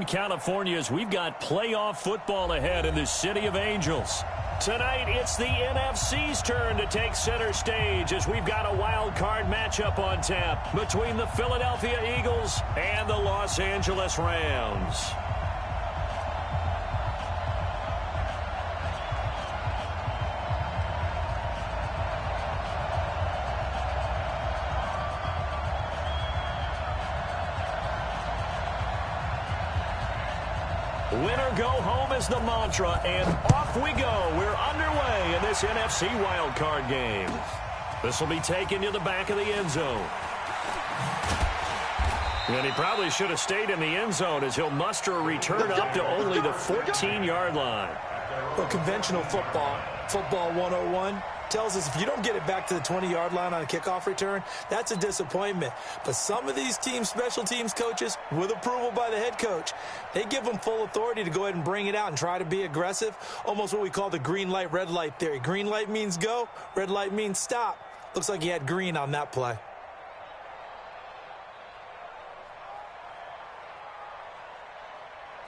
California's, we've got playoff football ahead in the City of Angels. Tonight, it's the NFC's turn to take center stage as we've got a wild card matchup on tap between the Philadelphia Eagles and the Los Angeles Rams. Winner go home is the mantra, and off we go. We're underway in this NFC wildcard game. This will be taken to the back of the end zone. And he probably should have stayed in the end zone as he'll muster a return up to only the 14-yard line. Well, conventional football 101, tells us if you don't get it back to the 20-yard line on a kickoff return, that's a disappointment. But some of these teams, special teams coaches, with approval by the head coach, they give them full authority to go ahead and bring it out and try to be aggressive, almost what we call the green light, red light theory. Green light means go, red light means stop. Looks like he had green on that play.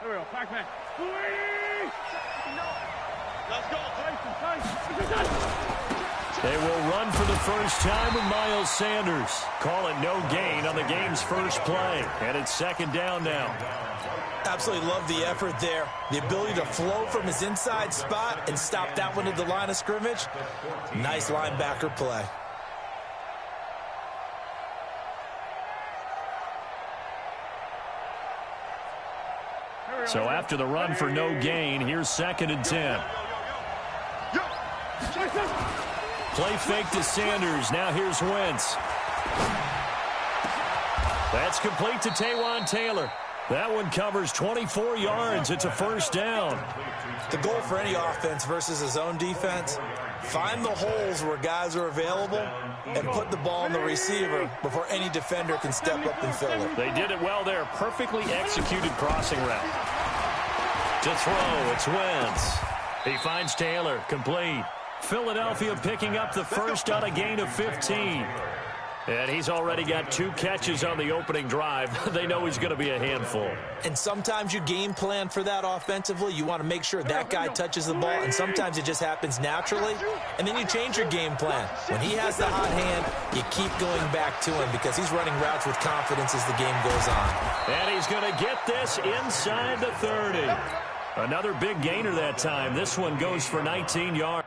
There we go, Pac-Man. Let's go. They will run for the first time with Miles Sanders. Call it no gain on the game's first play. And it's second down now. Absolutely love the effort there. The ability to flow from his inside spot and stop that one at the line of scrimmage. Nice linebacker play. So after the run for no gain, here's second and 10. Play fake to Sanders. Now here's Wentz. That's complete to Taywan Taylor. That one covers 24 yards. It's a first down. The goal for any offense versus his own defense, find the holes where guys are available and put the ball on the receiver before any defender can step up and fill it. They did it well there. Perfectly executed crossing route. To throw, it's Wentz. He finds Taylor, complete. Philadelphia picking up the first on a gain of 15. And he's already got 2 catches on the opening drive. They know he's going to be a handful. And sometimes you game plan for that offensively. You want to make sure that guy touches the ball, and sometimes it just happens naturally. And then you change your game plan. When he has the hot hand, you keep going back to him because he's running routes with confidence as the game goes on. And he's going to get this inside the 30. Another big gainer that time. This one goes for 19 yards.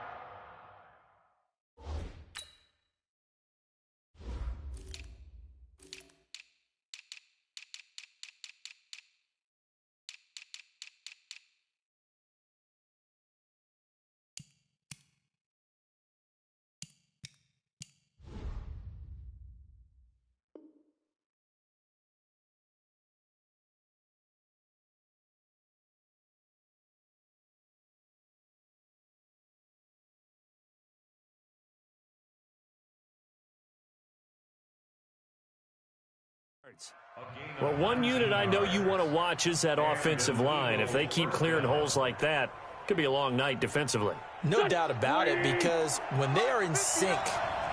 Well, one unit I know you want to watch is that offensive line. If they keep clearing holes like that, it could be a long night defensively. No doubt about it, because when they are in sync,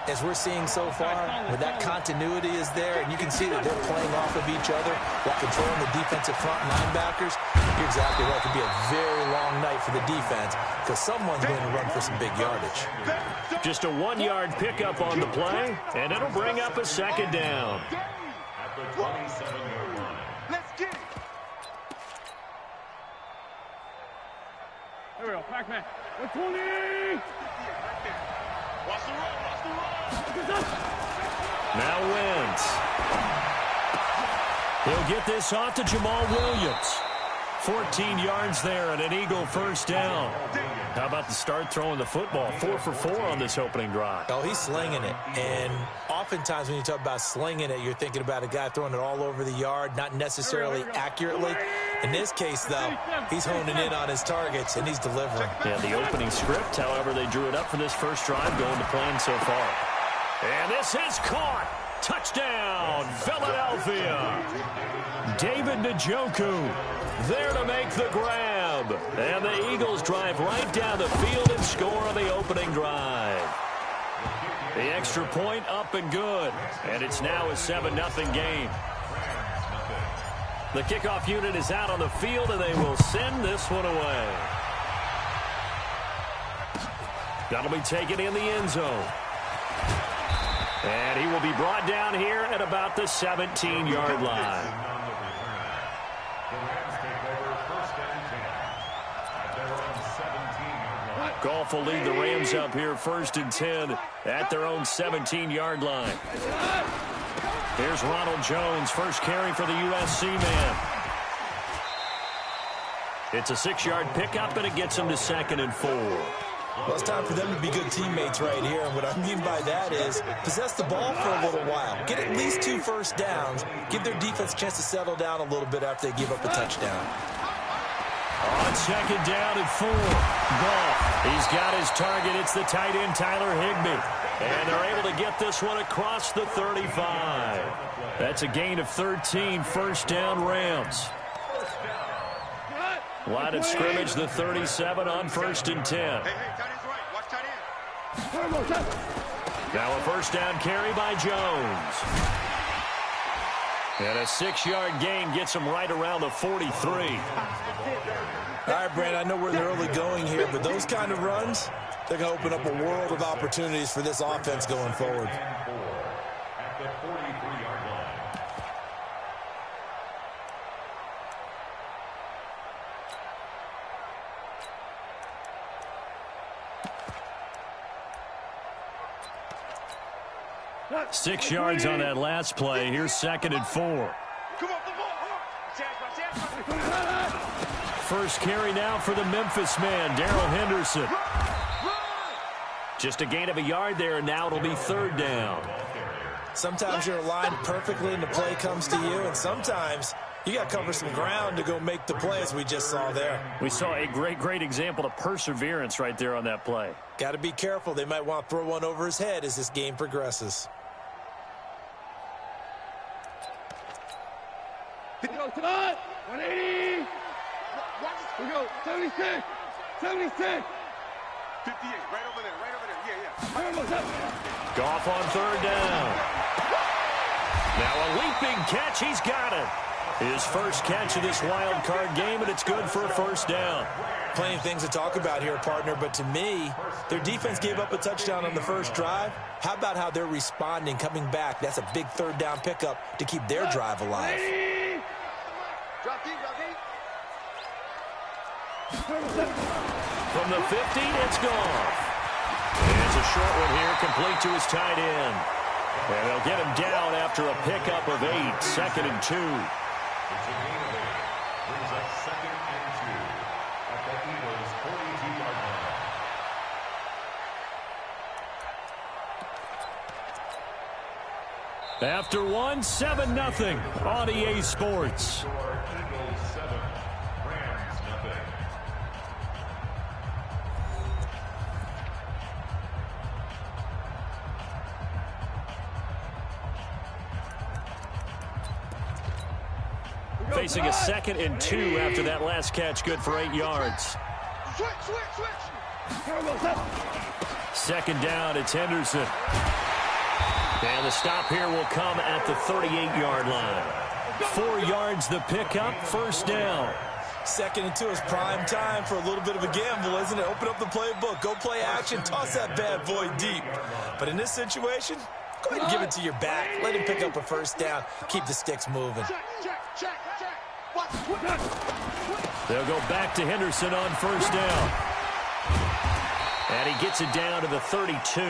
as we're seeing so far, when that continuity is there, and you can see that they're playing off of each other while controlling the defensive front linebackers, you're exactly right. It could be a very long night for the defense because someone's going to run for some big yardage. Just a 1-yard pickup on the play, and it'll bring up a second down. The 27-yard line. Let's get it. There we go, Pac-Man. 120. Watch the run, watch the run. Now Wentz. He'll get this off to Jamal Williams. 14 yards there and an Eagle first down. How about the start throwing the football? 4 for 4 on this opening drive. Oh, he's slinging it. And oftentimes when you talk about slinging it, you're thinking about a guy throwing it all over the yard, not necessarily accurately. In this case, though, he's honing in on his targets, and he's delivering. Yeah, the opening script, however, they drew it up for this first drive, going to plan so far. And this is caught. Touchdown, Philadelphia. David Njoku there to make the grab. And the Eagles drive right down the field and score on the opening drive. The extra point up and good. And it's now a 7-0 game. The kickoff unit is out on the field, and they will send this one away. That'll be taken in the end zone. And he will be brought down here at about the 17-yard line. Goff will lead the Rams up here 1st and 10 at their own 17-yard line. Here's Ronald Jones, first carry for the USC man. It's a 6-yard pickup, and it gets him to 2nd and 4. Well, it's time for them to be good teammates right here. And what I mean by that is possess the ball for a little while. Get at least 2 first downs. Give their defense a chance to settle down a little bit after they give up a touchdown. On 2nd down and 4. Goff, he's got his target. It's the tight end, Tyler Higbee. And they're able to get this one across the 35. That's a gain of 13, 1st down Rams. Line of scrimmage, the 37 on 1st and 10. Hey, tight end's right. Watch tight end. Now a 1st down carry by Jones. And a 6-yard gain gets him right around the 43. All right, Brandon, I know we're in the early going here, but those kind of runs, they're going to open up a world of opportunities for this offense going forward. At the 43-yard line. Six yards on that last play. Here's 2nd and 4. Come on, the ball. First carry now for the Memphis man, Darrell Henderson. Just a gain of a yard there, and now it'll be 3rd down. Sometimes you're aligned perfectly and the play comes to you, and sometimes you got to cover some ground to go make the play, as we just saw there. We saw a great example of perseverance right there on that play. Got to be careful. They might want to throw one over his head as this game progresses. We go, 180. We go, 76. 76. 58, right over there, yeah. Goff on 3rd down. Now a leaping catch, he's got it. His first catch of this wild card game, and it's good for a 1st down. Plenty of things to talk about here, partner, but to me, their defense gave up a touchdown on the first drive. How about how they're responding, coming back? That's a big 3rd down pickup to keep their drive alive. Drop deep. From the 50, it's Goff. And it's a short one here, complete to his tight end. And they'll get him down after a pickup of 8, 2nd and 2. It's a gain of 8. Brings up 2nd and 2 at the Eagles' 42-yard line. After 1, 7-0 on EA Sports. Eagles 7, Rams nothing. Facing a 2nd and 2 after that last catch, good for 8 yards. Switch. 2nd down, it's Henderson. And the stop here will come at the 38-yard line. 4 yards the pickup, 1st down. 2nd and 2 is prime time for a little bit of a gamble, isn't it? Open up the playbook, go play action, toss that bad boy deep. But in this situation, go ahead and give it to your back. Let him pick up a 1st down. Keep the sticks moving. Check. They'll go back to Henderson on 1st down. And he gets it down to the 32.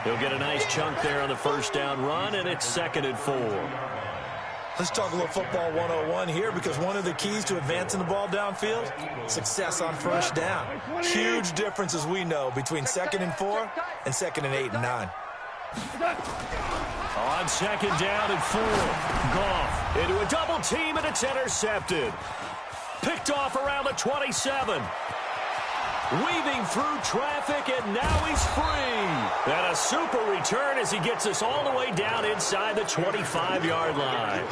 He'll get a nice chunk there on the 1st down run, and it's 2nd and 4. Let's talk a little football 101 here, because one of the keys to advancing the ball downfield, success on 1st down. Huge difference, as we know, between 2nd and 4 and 2nd and 8 and 9. On 2nd down and 4, Goff into a double team, and it's intercepted. Picked off around the 27. Weaving through traffic, and now he's free. And a super return as he gets us all the way down inside the 25-yard line.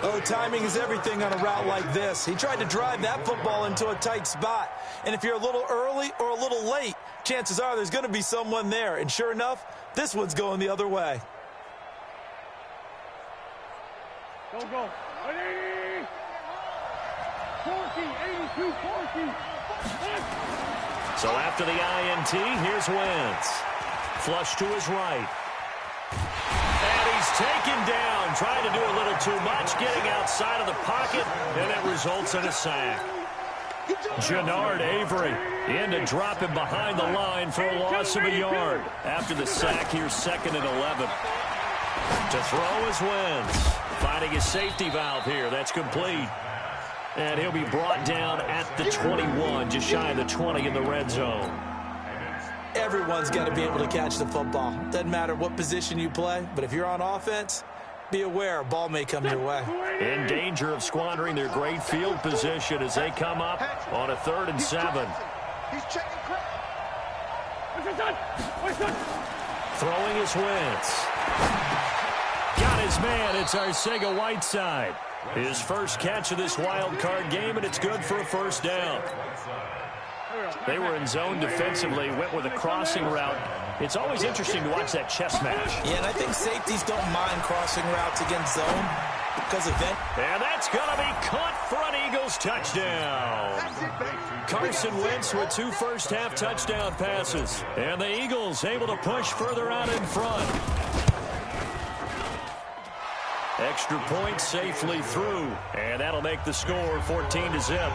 Oh, timing is everything on a route like this. He tried to drive that football into a tight spot. And if you're a little early or a little late, chances are there's going to be someone there. And sure enough, this one's going the other way. Go. 180. So after the INT, here's Wentz. Flush to his right. And he's taken down, trying to do a little too much, getting outside of the pocket, and it results in a sack. Jannard Avery in to drop him behind the line for a loss of a yard. After the sack, here's 2nd and 11. To throw is Wentz. Finding his safety valve here. That's complete. And he'll be brought down at the 21, just shy of the 20 in the red zone. Everyone's got to be able to catch the football. Doesn't matter what position you play, but if you're on offense, be aware a ball may come your way. In danger of squandering their great field position as they come up on a 3rd and 7. He's checking crap. Throwing is Wentz. Got his man. It's Arcega-Whiteside. His first catch of this wild card game, and it's good for a first down. They were in zone defensively, went with a crossing route. It's always interesting to watch that chess match. Yeah, and I think safeties don't mind crossing routes against zone because of that. And that's going to be caught for an Eagles touchdown. Carson Wentz with 2 first-half touchdown passes. And the Eagles able to push further out in front. Extra point safely through. And that'll make the score 14-0.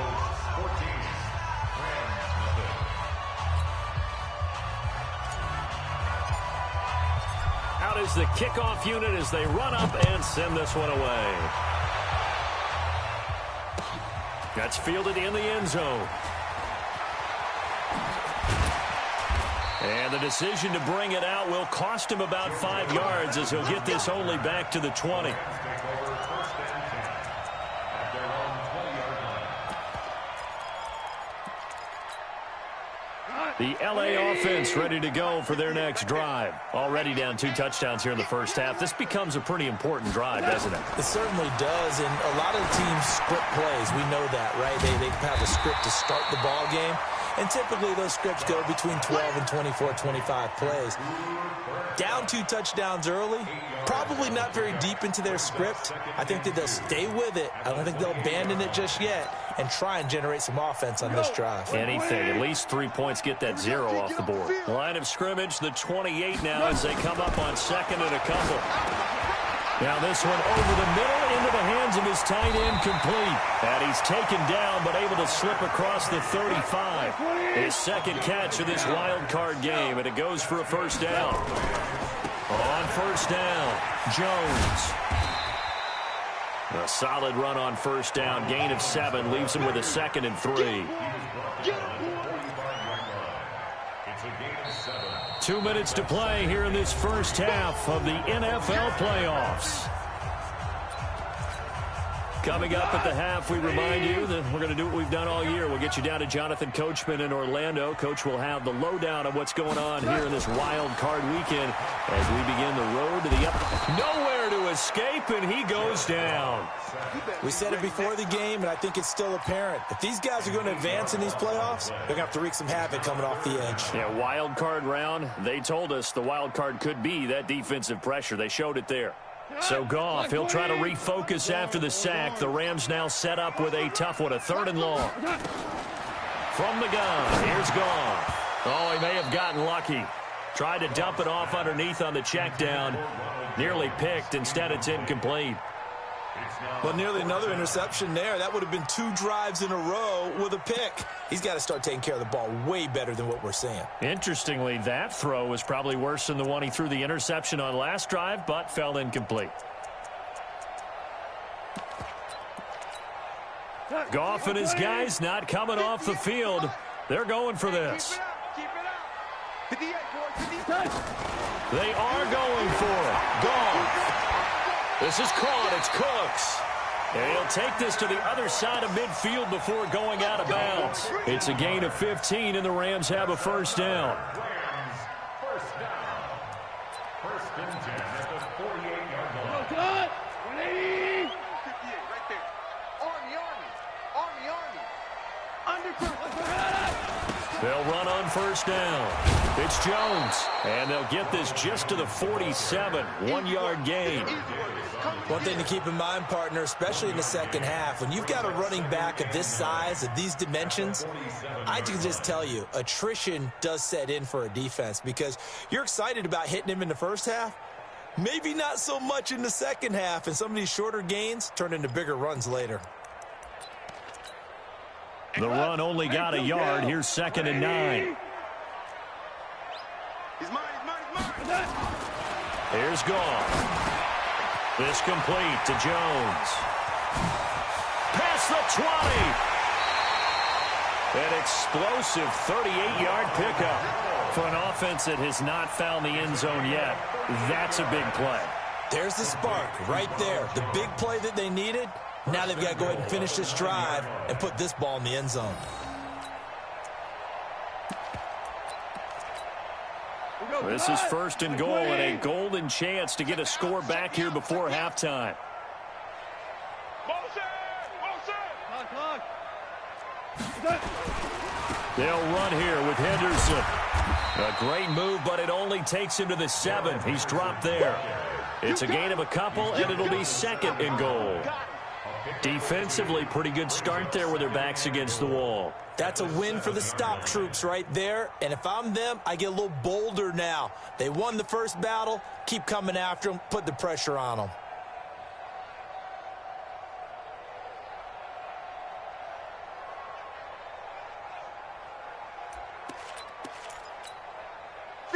Out is the kickoff unit as they run up and send this one away. That's fielded in the end zone. And the decision to bring it out will cost him about 5 yards as he'll get this only back to the 20. The L.A. offense ready to go for their next drive. Already down 2 touchdowns here in the first half. This becomes a pretty important drive, doesn't it? It certainly does, and a lot of the teams script plays. We know that, right? They have a script to start the ball game, and typically those scripts go between 12 and 24, 25 plays. Down 2 touchdowns early, probably not very deep into their script. I think that they'll stay with it. I don't think they'll abandon it just yet and try and generate some offense on this drive. Anything, at least 3 points, get that 0 off the board. Line of scrimmage, the 28 now as they come up on 2nd and a couple. Now this one over the middle into the hands of his tight end, complete. And he's taken down but able to slip across the 35. His second catch of this wild card game, and it goes for a first down. On first down, Jones. A solid run on first down, gain of 7, leaves him with a 2nd and 3. 2 minutes to play here in this first half of the NFL playoffs. Coming up at the half, we remind you that we're going to do what we've done all year. We'll get you down to Jonathan Coachman in Orlando. Coach will have the lowdown of what's going on here in this wild card weekend as we begin the road to the up. Nowhere to escape, and he goes down. We said it before the game, and I think it's still apparent. If these guys are going to advance in these playoffs, they're going to have to wreak some havoc coming off the edge. Yeah, wild card round. They told us the wild card could be that defensive pressure. They showed it there. So Goff, he'll try to refocus after the sack. The Rams now set up with a tough one, a 3rd and long. From the gun, here's Goff. Oh, he may have gotten lucky. Tried to dump it off underneath on the check down. Nearly picked. Instead, it's incomplete. Well, nearly another interception there. That would have been 2 drives in a row with a pick. He's got to start taking care of the ball way better than what we're seeing. Interestingly, that throw was probably worse than the one he threw the interception on last drive, but fell incomplete. Goff and his guys not coming off the field. They're going for this. They are going for it. Goff. This is caught. It's Cooks. And he'll take this to the other side of midfield before going out of bounds. It's a gain of 15, and the Rams have a first down. First and 10 at the 48-yard line. 180. 58 right there. Army. They'll run on first down. It's Jones, and they'll get this just to the 47, 1-yard gain. One thing to keep in mind, partner, especially in the second half, when you've got a running back of this size, of these dimensions, I can just tell you, attrition does set in for a defense because you're excited about hitting him in the first half, maybe not so much in the second half, and some of these shorter gains turn into bigger runs later. The run only got a yard. Here's 2nd and 9. He's mine, he's mine. Here's Goff. This complete to Jones. Past the 20. An explosive 38-yard pickup. For an offense that has not found the end zone yet, that's a big play. There's the spark right there. The big play that they needed. Now they've got to go ahead and finish this drive and put this ball in the end zone. This is 1st and goal and a golden chance to get a score back here before halftime. They'll run here with Henderson. A great move, but it only takes him to the 7. He's dropped there. It's a gain of a couple, and it'll be 2nd and goal. Defensively, pretty good start there with their backs against the wall. That's a win for the stop troops right there. And if I'm them, I get a little bolder now. They won the first battle. Keep coming after them. Put the pressure on them.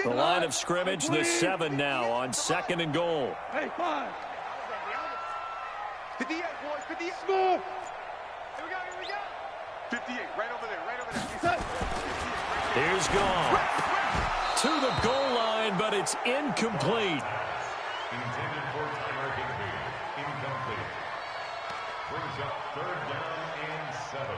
The line of scrimmage, the 7 now on 2nd and goal. Hey, 5. 58, boys, 58. Small. Here we go. 58, right over there. Here's Goff. To the goal line, but it's incomplete. Intended for Tyler Higbee. Incomplete. Brings up 3rd down and 7.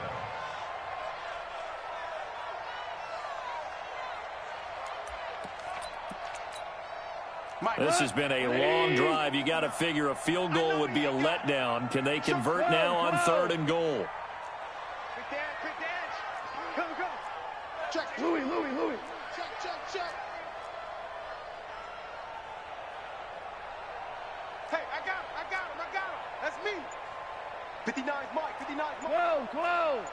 This has been a long drive. You got to figure a field goal would be a letdown. Can they convert now on 3rd and goal? Quick dance. Go. Check. Louis. Check. Hey, I got him. That's me. 59's Mike. 12.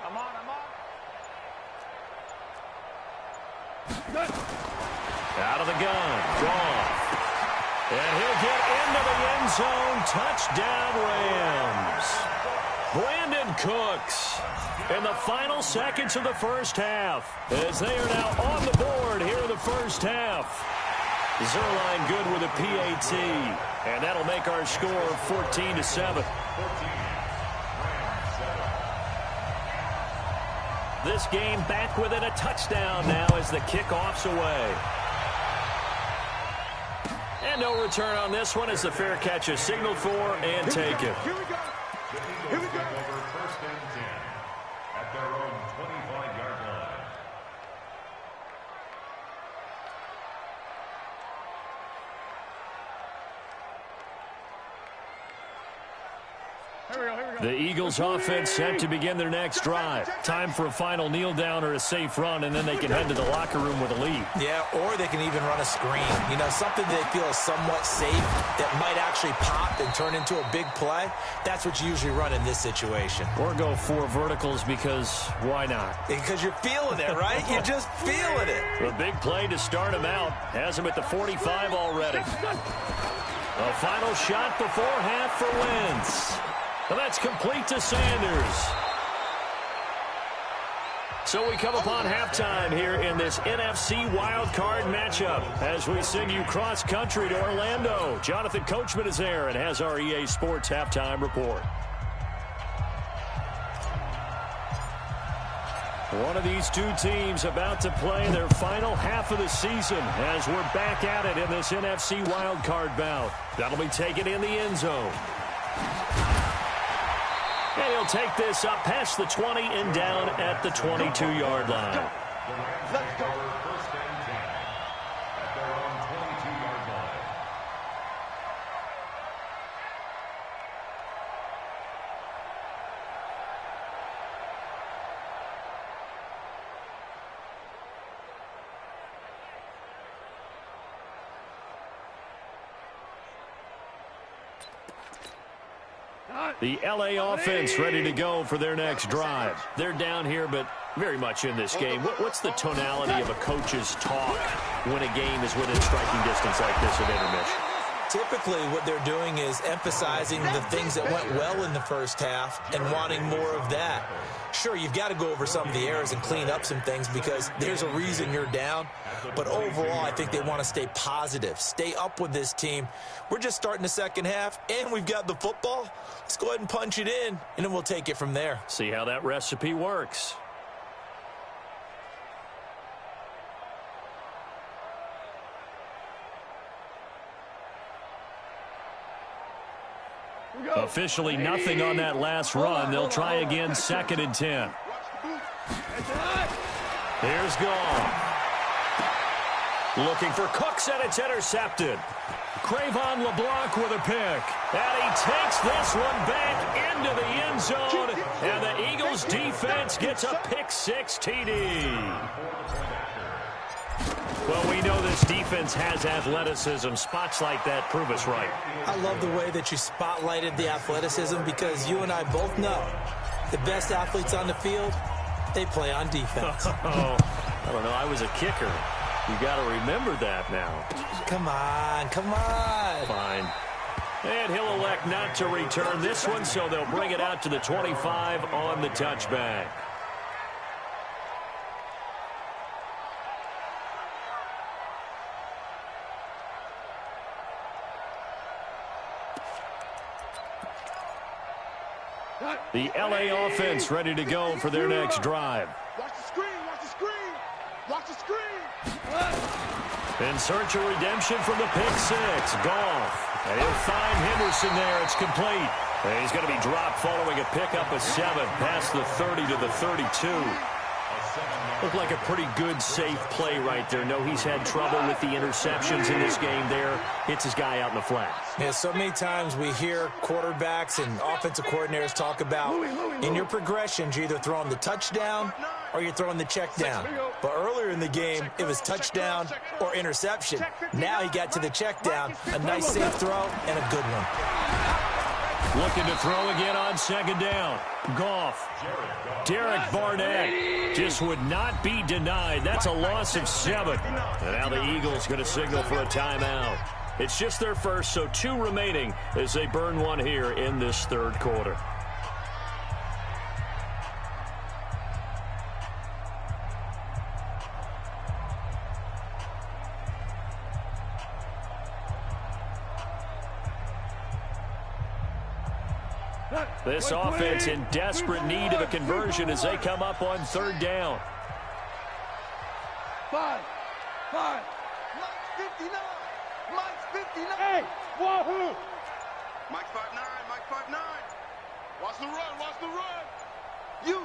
I'm on. Out of the gun, Goff. And he'll get into the end zone. Touchdown, Rams. Brandon Cooks in the final seconds of the first half as they are now on the board here in the first half. Zerline good with a PAT, and that'll make our score 14-7. This game back within a touchdown now as the kickoff's away. And no return on this one as the fair catch is signaled for and taken. Here we go. Over 1st and 10 at their own 25-yard line. The Eagles offense set to begin their next drive. Time for a final kneel down or a safe run, and then they can head to the locker room with a lead. Yeah, or they can even run a screen. You know, something they feel is somewhat safe that might actually pop and turn into a big play. That's what you usually run in this situation. Or go 4 verticals because why not? Because you're feeling it, right? You're just feeling it. The big play to start him out. Has him at the 45 already. A final shot before half for Wentz. Well, that's complete to Sanders. So we come upon halftime here in this NFC wildcard matchup as we send you cross-country to Orlando. Jonathan Coachman is there and has our EA Sports halftime report. One of these two teams about to play their final half of the season as we're back at it in this NFC wildcard bout. That'll be taken in the end zone. And he'll take this up past the 20 and down at the 22-yard line. Let's go. 1st and 10 at their own 22-yard line. The LA offense ready to go for their next drive. They're down here, but very much in this game. What's the tonality of a coach's talk when a game is within striking distance like this at intermission? Typically, what they're doing is emphasizing the things that went well in the first half and wanting more of that. Sure, you've got to go over some of the errors and clean up some things because there's a reason you're down. But overall, I think they want to stay positive, stay up with this team. We're just starting the second half, and we've got the football. Let's go ahead and punch it in, and then we'll take it from there. See how that recipe works. Officially nothing on that last run. They'll try again, 2nd and 10. Here's Goff. Looking for Cooks, and it's intercepted. Cravon LeBlanc with a pick. And he takes this one back into the end zone. And the Eagles defense gets a pick-6 TD. Well, we know this defense has athleticism. Spots like that prove us right. I love the way that you spotlighted the athleticism because you and I both know the best athletes on the field, they play on defense. Oh, I don't know. I was a kicker. You got to remember that now. Come on, come on. Fine. And he'll elect not to return this one, so they'll bring it out to the 25 on the touchback. The LA offense ready to go for their next drive. Watch the screen, watch the screen, watch the screen. In search of redemption from the pick-6. Goff. And he'll find Henderson there. It's complete. And he's going to be dropped following a pickup of 7 past the 30 to the 32. Looked like a pretty good, safe play right there. No, he's had trouble with the interceptions in this game there. Hits his guy out in the flat. Yeah, so many times we hear quarterbacks and offensive coordinators talk about in your progressions, you're either throwing the touchdown or you're throwing the check down. But earlier in the game, it was touchdown or interception. Now he got to the check down. A nice safe throw and a good one. Looking to throw again on 2nd down. Goff. Derek Barnett just would not be denied. That's a loss of 7. And now the Eagles going to signal for a timeout. It's just their first, so 2 remaining as they burn one here in this 3rd quarter. This offense in desperate need of a conversion as they come up on 3rd down. 5. Mike's 59. Mike's 59. Hey, wahoo! Mike's 5'9. Mike's 5'9. Watch the run. Watch the run. You.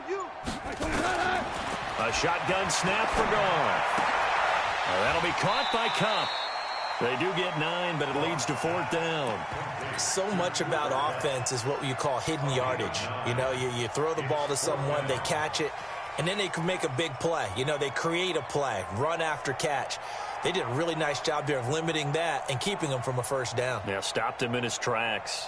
A shotgun snap for Goff. That'll be caught by Cup. They do get 9, but it leads to 4th down. So much about offense is what you call hidden yardage. You know, you throw the ball to someone, they catch it, and then they can make a big play. You know, they create a play, run after catch. They did a really nice job there of limiting that and keeping him from a 1st down. Yeah, stopped him in his tracks.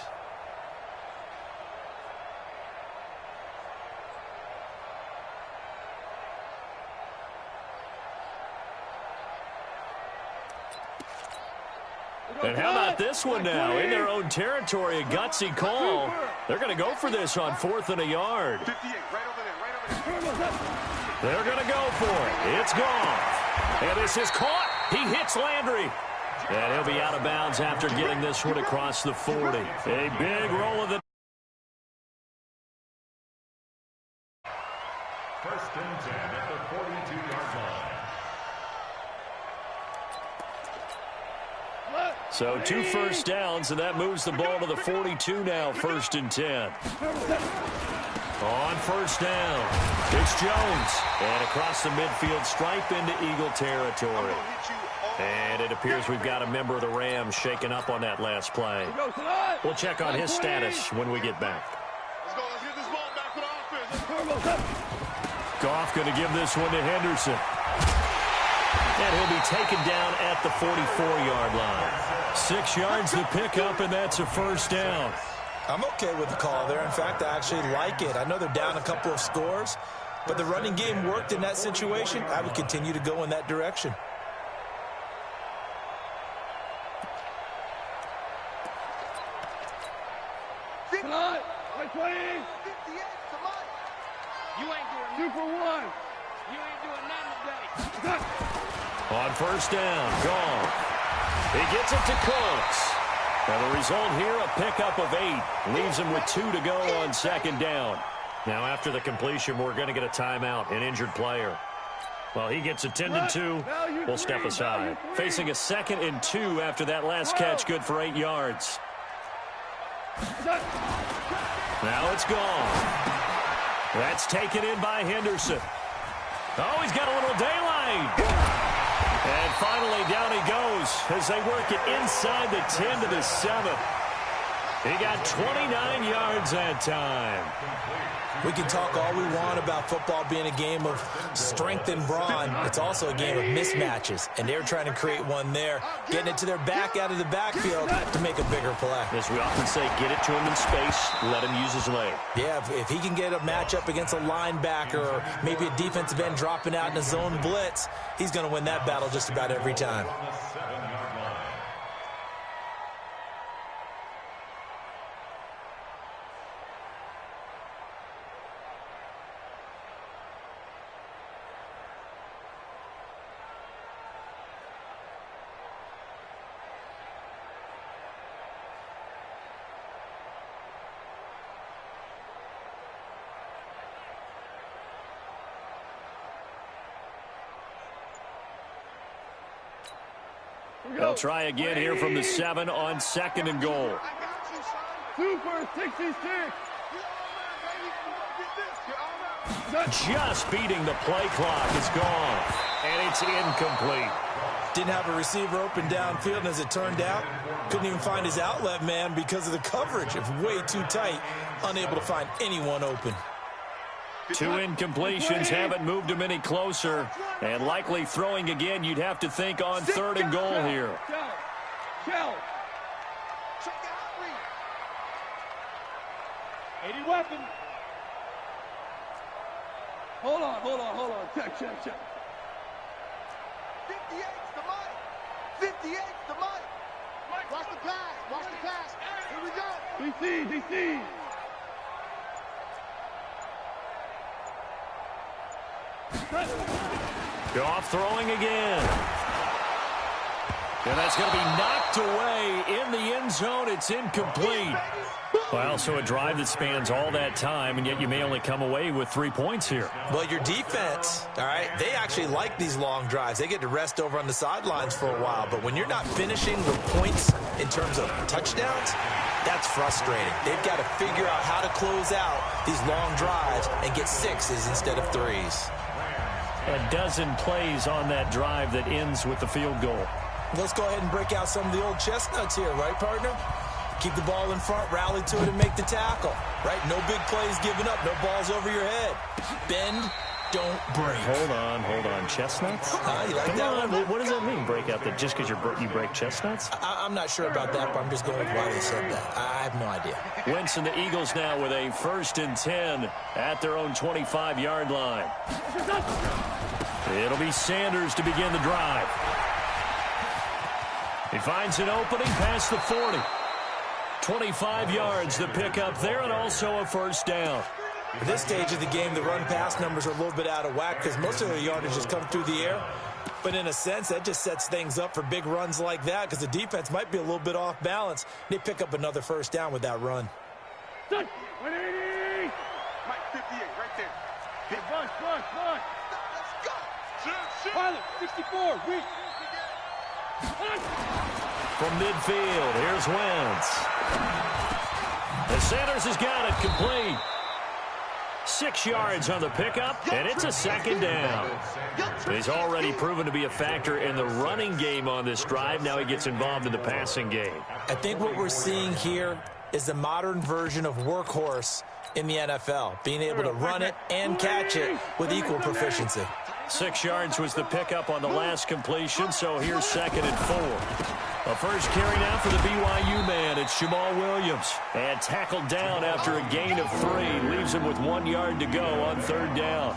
And how about this one now? In their own territory, a gutsy call. They're going to go for this on 4th and a yard. 58, right over there. They're going to go for it. It's Goff. And this is caught. He hits Landry. And he'll be out of bounds after getting this one across the 40. A big roll of the... 1st and 10 at the 42-yard line. So 2 first downs, and that moves the ball to the 42 now, 1st and 10. On 1st down, it's Jones. And across the midfield stripe into Eagle territory. And it appears we've got a member of the Rams shaken up on that last play. We'll check on his status when we get back. Let's go. Let's get this ball back for the offense. Goff going to give this one to Henderson. And he'll be taken down at the 44-yard line. 6 yards to pick up, and that's a 1st down. I'm okay with the call there. In fact, I actually like it. I know they're down a couple of scores, but the running game worked in that situation. I would continue to go in that direction. Come on, 20. 58 to Mike. You ain't doing 2 for 1. You ain't doing nothing today. On first down, gone. He gets it to Cooks. And the result here, a pickup of 8. Leaves him with 2 to go on second down. Now, after the completion, we're going to get a timeout, an injured player. Well, he gets attended to. We'll step aside. Facing a 2nd and 2 after that last catch, good for 8 yards. Now it's gone. That's taken in by Henderson. Oh, he's got a little daylight. And finally, down he goes as they work it inside the 10 to the 7. He got 29 yards that time. We can talk all we want about football being a game of strength and brawn. It's also a game of mismatches, and they're trying to create one there, getting it to their back out of the backfield to make a bigger play. As we often say, get it to him in space, let him use his leg. Yeah, if he can get a matchup against a linebacker or maybe a defensive end dropping out in a zone blitz, he's going to win that battle just about every time. They'll try again here from the 7 on 2nd and goal. 2 for 66. Just beating the play clock is gone, and it's incomplete. Didn't have a receiver open downfield, and as it turned out, couldn't even find his outlet man because of the coverage. It's way too tight, unable to find anyone open. 2 incompletions haven't moved him any closer, and likely throwing again, you'd have to think on 3rd and goal here. Check 80 weapon. Hold on. Check. 58's the Mike. 58's the Mike. Watch the pass. Here we go. DC. Goff throwing again. And that's going to be knocked away in the end zone. It's incomplete. Well, so a drive that spans all that time, and yet you may only come away with 3 points here. Well, your defense, all right, they actually like these long drives. They get to rest over on the sidelines for a while. But when you're not finishing with points in terms of touchdowns, that's frustrating. They've got to figure out how to close out these long drives and get 6s instead of 3s. A dozen plays on that drive that ends with the field goal. Let's go ahead and break out some of the old chestnuts here, right, partner? Keep the ball in front, rally to it, and make the tackle, right? No big plays given up, no balls over your head. Bend, don't break. Hold on. Chestnuts? You like Come that on, one? what does that mean, break out? Just because you break chestnuts? I'm not sure about that, but I'm just going with why they said that. I have no idea. Wentz and the Eagles now with a 1st and 10 at their own 25-yard line. It'll be Sanders to begin the drive. He finds an opening past the 40. 25 yards to pick up there, and also a 1st down. At this stage of the game, the run-pass numbers are a little bit out of whack because most of their yardage has come through the air. But in a sense, that just sets things up for big runs like that because the defense might be a little bit off balance. They pick up another 1st down with that run. 180. Mike 58 right there. Hit bunch. Let's go. Shoot. Pilot 64. Weak. From midfield, here's Wentz. And Sanders has got it complete. 6 yards on the pickup, and it's a 2nd down. He's already proven to be a factor in the running game on this drive. Now he gets involved in the passing game. I think what we're seeing here is the modern version of workhorse in the NFL, being able to run it and catch it with equal proficiency. 6 yards was the pickup on the last completion, so here's 2nd and 4. A first carry now for the BYU man. It's Jamal Williams. And tackled down after a gain of 3. Leaves him with 1 yard to go on 3rd down.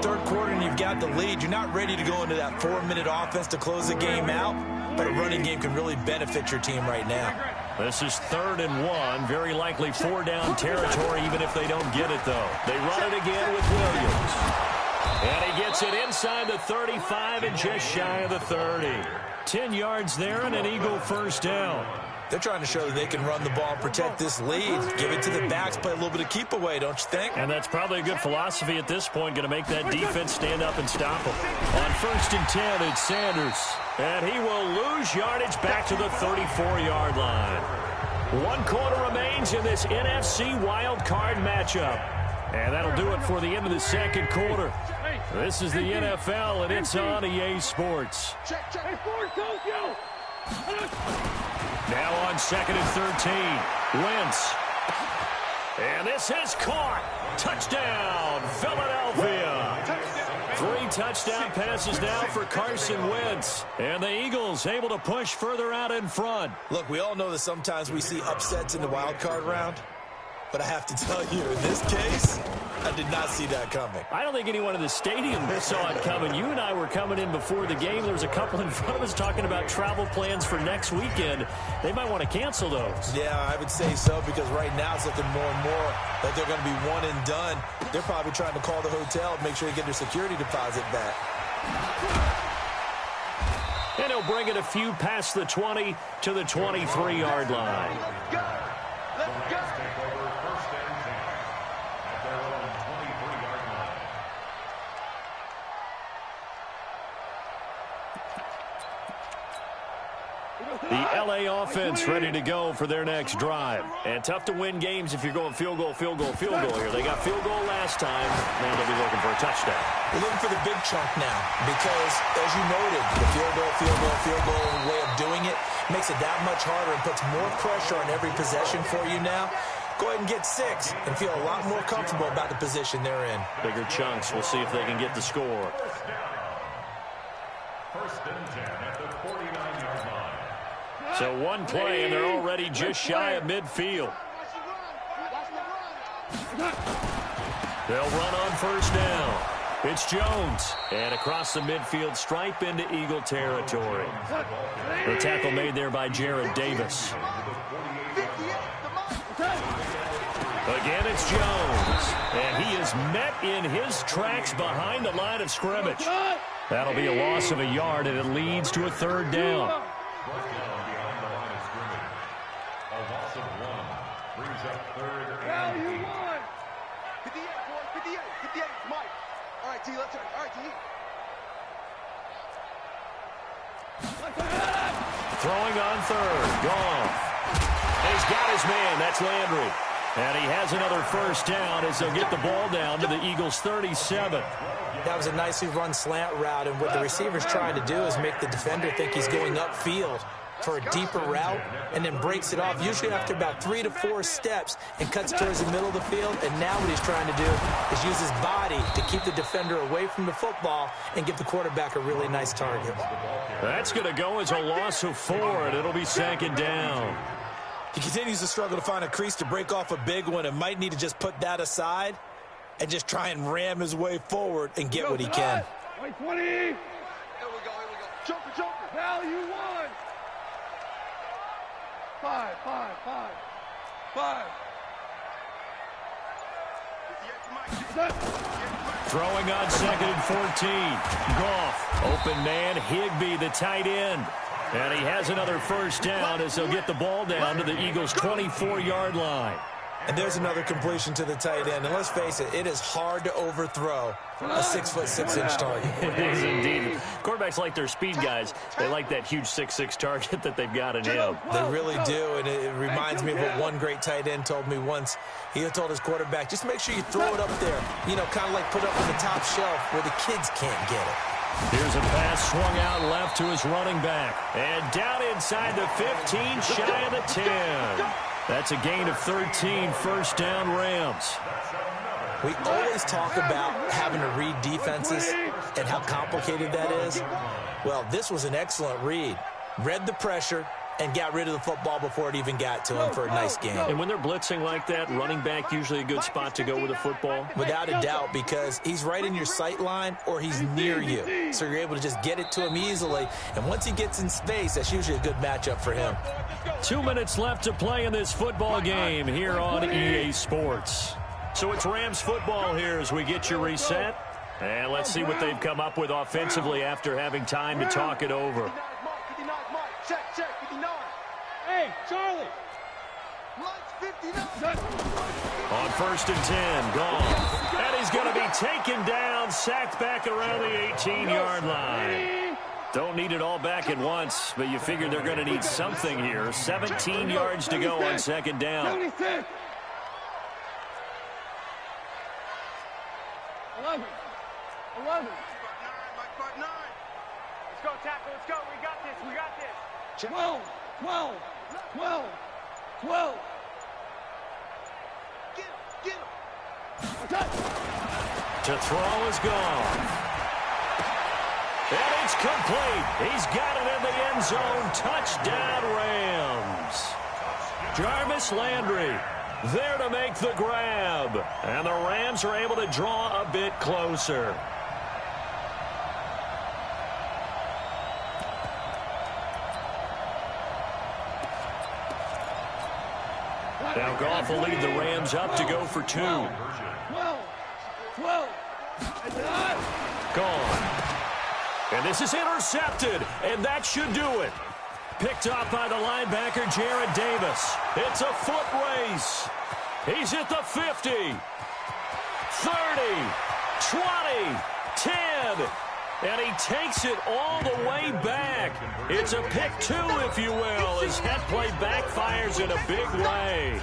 Third quarter and you've got the lead. You're not ready to go into that 4-minute offense to close the game out. But a running game can really benefit your team right now. This is 3rd and 1. Very likely 4-down territory even if they don't get it, though. They run it again with Williams. And he gets it inside the 35 and just shy of the 30. 10 yards there and an Eagle first down. They're trying to show that they can run the ball and protect this lead. Give it to the backs, play a little bit of keep away, don't you think? And that's probably a good philosophy at this point. Going to make that defense stand up and stop them. On 1st and 10, it's Sanders. And he will lose yardage back to the 34-yard line. 1 quarter remains in this NFC wild card matchup. And that'll do it for the end of the 2nd quarter. This is the NFL, and it's on EA Sports. Now on 2nd and 13, Wentz. And this is caught. Touchdown, Philadelphia. 3 touchdown passes now for Carson Wentz. And the Eagles able to push further out in front. Look, we all know that sometimes we see upsets in the wild card round. But I have to tell you, in this case, I did not see that coming. I don't think anyone in the stadium saw it coming. You and I were coming in before the game. There was a couple in front of us talking about travel plans for next weekend. They might want to cancel those. Yeah, I would say so, because right now it's looking more and more like they're going to be one and done. They're probably trying to call the hotel and make sure they get their security deposit back. And he'll bring it a few past the 20 to the 23-yard line. Let's go. Take over 1st and 10 at their own 23-yard line. The LA offense ready to go for their next drive. And tough to win games if you're going field goal here. They got field goal last time. Now they'll be looking for a touchdown. We're looking for the big chunk now because, as you noted, the field goal way of doing it makes it that much harder and puts more pressure on every possession for you now. Go ahead and get 6 and feel a lot more comfortable about the position they're in. Bigger chunks. We'll see if they can get the score. 1st and 10 at the 49-yard line. So 1 play, and they're already just shy of midfield. They'll run on 1st down. It's Jones. And across the midfield stripe into Eagle territory. The tackle made there by Jared Davis. Again, it's Jones. And he is met in his tracks behind the line of scrimmage. That'll be a loss of a yard, and it leads to a 3rd down. Behind the line of scrimmage. A loss of 1 brings up 3rd and 8. 58, boy, 58, 58, Mike. All right, T, let's turn. All right, T. Throwing on 3rd. Goff. He's got his man. That's Landry. And he has another 1st down as they'll get the ball down to the Eagles' 37. That was a nicely run slant route, and what the receiver's trying to do is make the defender think he's going upfield for a deeper route and then breaks it off, usually after about 3 to 4 steps, and cuts towards the middle of the field. And now what he's trying to do is use his body to keep the defender away from the football and give the quarterback a really nice target. That's going to go as a loss of 4, and it'll be 2nd down. He continues to struggle to find a crease to break off a big one and might need to just put that aside and just try and ram his way forward and get what he can. 20. Here we go. Joker. Value 1. 5. 58 to Mike. Throwing on 2nd and 14. Goff. Open man. Higbee, the tight end. And he has another 1st down as they'll get the ball down to the Eagles' 24-yard line. And there's another completion to the tight end. And let's face it, it is hard to overthrow a 6'6" target. It is indeed. Quarterbacks like their speed guys. They like that huge 6'6" target that they've got in him. They really do, and it reminds me of what one great tight end told me once. He told his quarterback, just make sure you throw it up there, kind of like put up on the top shelf where the kids can't get it. Here's a pass swung out left to his running back. And down inside the 15, shy of the 10. That's a gain of 13, 1st down Rams. We always talk about having to read defenses and how complicated that is. Well, this was an excellent read. read the pressure, and got rid of the football before it even got to him for a nice gain. And when they're blitzing like that, running back usually a good spot to go with the football? Without a doubt, because he's right in your sight line or he's near you. So you're able to just get it to him easily. And once he gets in space, that's usually a good matchup for him. 2 minutes left to play in this football game here on EA Sports. So it's Rams football here as we get you reset. And let's see what they've come up with offensively after having time to talk it over. Check, 59. Hey, Charlie. Mike's 59. On 1st and 10, gone. And he's going to be taken down, sacked back around the 18-yard line. Don't need it all back at once, but you figure they're going to need something here. 17 yards to go on 2nd down. 76. 11. Mike 5'9". Let's go, tackle. Let's go. We got this. 12. Get him. To throw is gone. And it's complete. He's got it in the end zone. Touchdown, Rams. Jarvis Landry there to make the grab. And the Rams are able to draw a bit closer. Now Goff will lead the Rams up to go for 2. 12. Gone. And this is intercepted, and that should do it. Picked off by the linebacker, Jared Davis. It's a foot race. He's at the 50, 30, 20, 10. And he takes it all the way back. It's a pick 2, if you will, as head play backfires in a big way.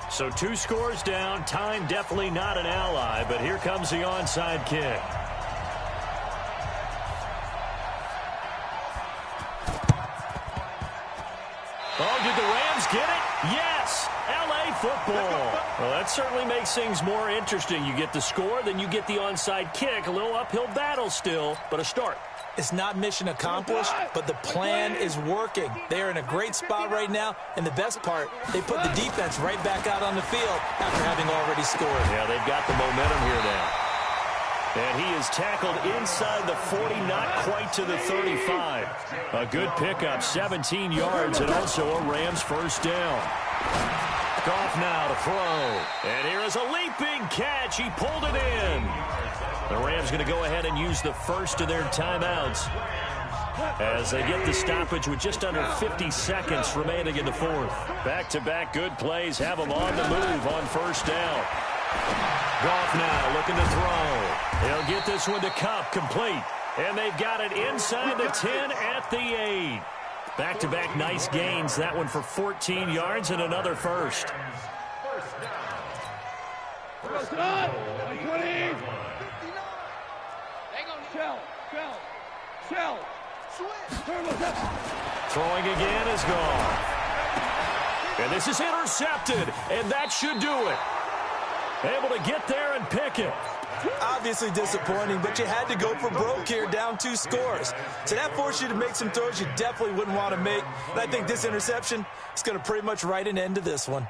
So 2 scores down. Time definitely not an ally, but here comes the onside kick. Oh, did the Rams get it? Yes! LA football. Well, that certainly makes things more interesting. You get the score, then you get the onside kick. A little uphill battle still, but a start. It's not mission accomplished, but the plan is working. They're in a great spot right now, and the best part, they put the defense right back out on the field after having already scored. Yeah, they've got the momentum here now. And he is tackled inside the 40, not quite to the 35. A good pickup, 17 yards, and also a Rams first down. Goff now to throw. And here is a leaping catch. He pulled it in. The Rams going to go ahead and use the first of their timeouts as they get the stoppage with just under 50 seconds remaining in the 4th. Back-to-back good plays have them on the move on first down. Goff now looking to throw. He'll get this one to Kupp, complete. And they've got it inside the 10 at the 8. Back-to-back nice gains. That one for 14 yards and another first. Throwing again is gone. And this is intercepted, and that should do it. Able to get there and pick it. Obviously disappointing, but you had to go for broke here, down 2 scores. So that forced you to make some throws you definitely wouldn't want to make. And I think this interception is going to pretty much write an end to this one.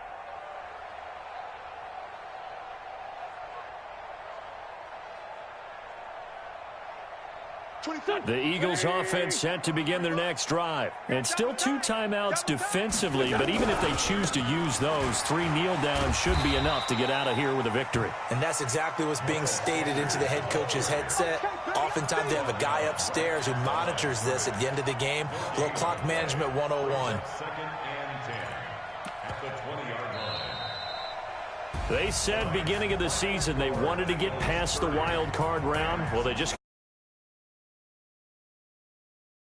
The Eagles offense set to begin their next drive. And still 2 timeouts defensively, but even if they choose to use those, 3 kneel downs should be enough to get out of here with a victory. And that's exactly what's being stated into the head coach's headset. Oftentimes they have a guy upstairs who monitors this at the end of the game. A little clock management 101. 2nd and 10 at the 20-yard line. They said beginning of the season they wanted to get past the wild card round. Well, they just